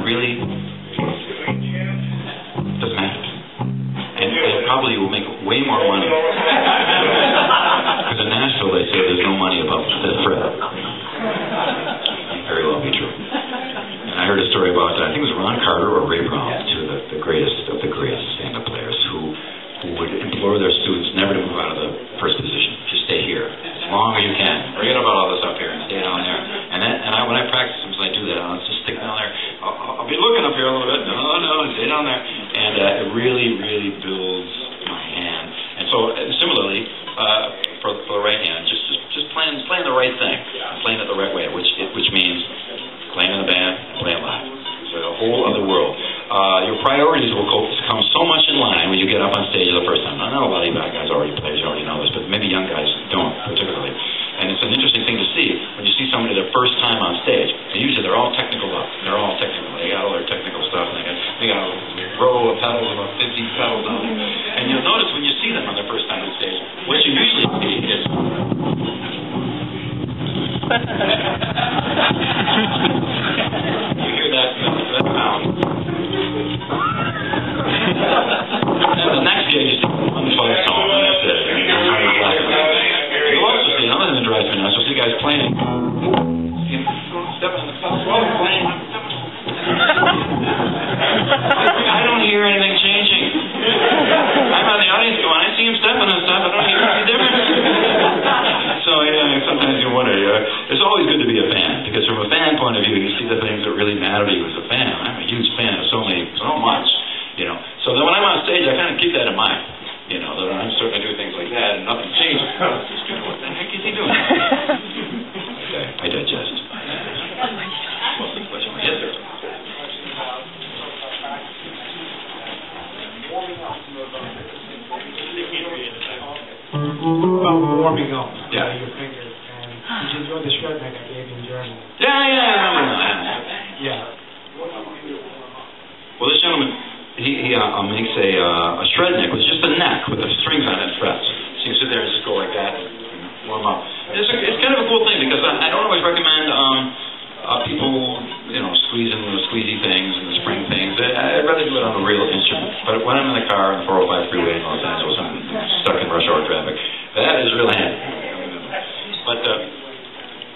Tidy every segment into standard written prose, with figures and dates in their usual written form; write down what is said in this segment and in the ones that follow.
really doesn't matter. And probably will make way more money. Because in Nashville, they say there's no money above the Fred. Very well be true. And I heard a story about, I think it was Ron Carter or Ray Brown, two of the greatest of the greatest stand-up players, who would implore their students never to move out of the first position. Just stay here as long as you can. Forget about all this up here and stay down there. And when I practice, sometimes I do that. I'll just stick down there. I'll be looking up here a little bit. No, stay down there. And it really, really builds my hand. And so similarly, for the right hand, just playing the right thing, playing it the right way, which means playing in the band, playing live. It's a whole other world. Your priorities will come so much in line when you get up on stage the first time. I know a lot of you guys already play, you already know this, but maybe young guys don't particularly. And it's an interesting thing to see when you see somebody their first time on stage. And usually they're all technical up. They're all technical. They got all their technical stuff, and they got a row of pedals, about 50 pedals on them. And you'll notice when you see them on their first time on stage, what you usually see is you hear that sound. And the next gig you see one fire song, and that's it. You'll also see another thing that drives me nuts. You'll see guys playing. Step on the pedals while they're playing. I don't hear anything changing. I'm on the audience going, I see him stepping on stuff. I don't hear anything different. So sometimes you wonder. It's always good to be a fan, because from a fan point of view, you see the things that really matter to you as a fan. I'm a huge fan of so much, So then when I'm on stage, I kind of keep that in mind, that I'm starting to do things like that and nothing changes. What the heck is he doing? Okay, I digest. What's the question? Yes, sir. Warming up. Yeah. Your fingers. And did you enjoy the shredneck I gave you in Germany? Yeah, I remember that. Yeah. Well, this gentleman, he makes a shredneck with just a neck with the strings on it, frets. So you sit there and just go like that and warm up. It's kind of a cool thing, because I don't always recommend people, squeezing the squeezy things and the spring things. I'd rather do it on a real instrument. But when I'm in the car on the 405 freeway in Los Angeles, I'm stuck in rush hour traffic. That is real handy. But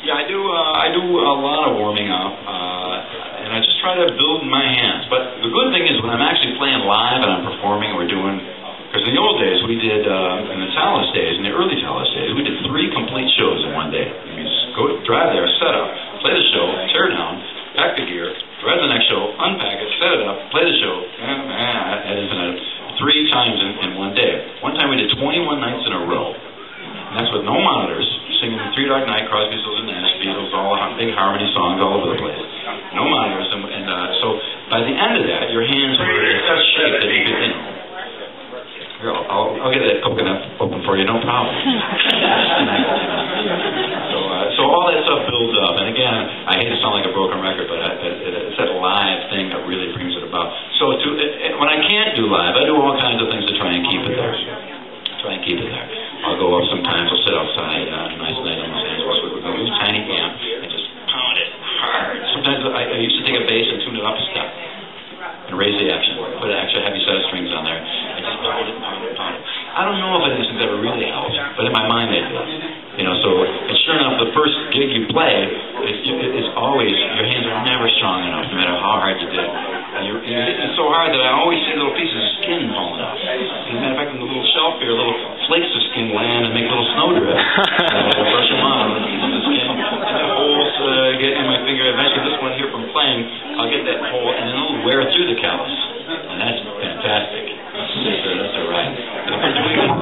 yeah, I do a lot of warming up, and I just try to build my hands. But the good thing is when I'm actually playing live and I'm performing, we're doing. Because in the old days, we did, in the Tallis days, in the early Tallis days, we did 3 complete shows in one day. You just drive there, set up, play the show, tear down, pack the gear, drive to the next show, unpack it, set it up, play the show, ad infinitum, 3 times in one day. One time we did 21 nights in a row. And that's with no monitors, singing Three Dark Night, Crosby, Stills and Nash, Beatles, all big harmony songs all over the place. No monitors, and so by the end of that, your hands were in such shape that you could, I'll get that coconut open for you, no problem. So all that stuff builds up, and again, I hate to sound like a broken record, but it's that live thing that really brings it about. So when I can't do live, I do all kinds of things to try and keep it there. I'll go up sometimes, I'll sit outside on a nice night in Los Angeles with a little tiny amp and just pound it hard. Sometimes I used to take a bass and tune it up a step and raise the action, put an extra heavy set of strings on there, and just pound it. I don't know if any of these things ever really helped, but in my mind they did. So, and sure enough, the first gig you play is always, your hands are never strong enough, no matter how hard you did. And you're hitting it so hard that I always see little pieces of skin falling off. As a matter of fact, on the little shelf here, little flakes of skin land and make little snowdrifts. I brush them on the skin, and the holes get in my finger. Eventually, this one here from playing, I'll get that hole, and then it'll wear through the callus. And that's fantastic. That's all right. That's unbelievable.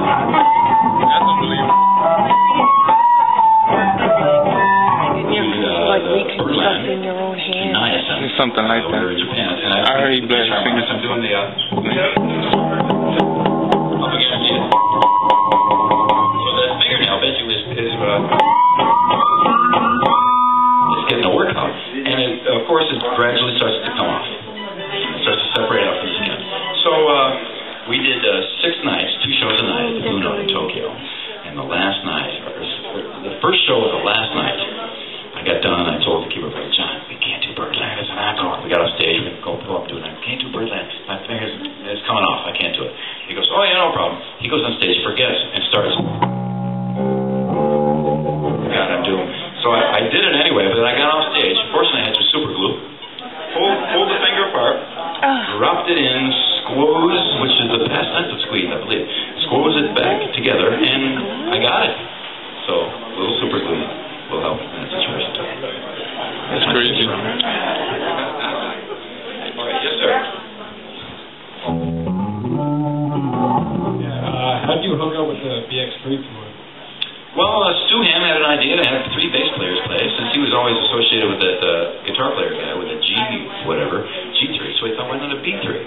In your own hand. Nice. It's something like that. In Japan. And I already blessed fingers. I'm doing the I'll guarantee it. So that fingernail basically is it's getting a workout. And it, of course, it gradually starts to come off. It starts to separate out from the skin. So we did 6 nights, 2 shows a night at the Blue Note in Tokyo. And the last night, the first show was the last night. I got done and I told the keyboard player, John, we can't do Berkeley. We got off stage, we go did it anyway, but I got off stage. Fortunately, I had some super glue. Pulled the finger apart, dropped it in, squoze, which is the past tense of squeeze, I believe. Squoze it back together, and I got it. So, a little super glue will help in that situation. That's crazy. All right, yes, sir. How do you hook up with the BX3 tour? Well, Sheehan had an idea to have 3 bass players play, since he was always associated with that guitar player guy with a G whatever, G3, so he thought, why not a B3?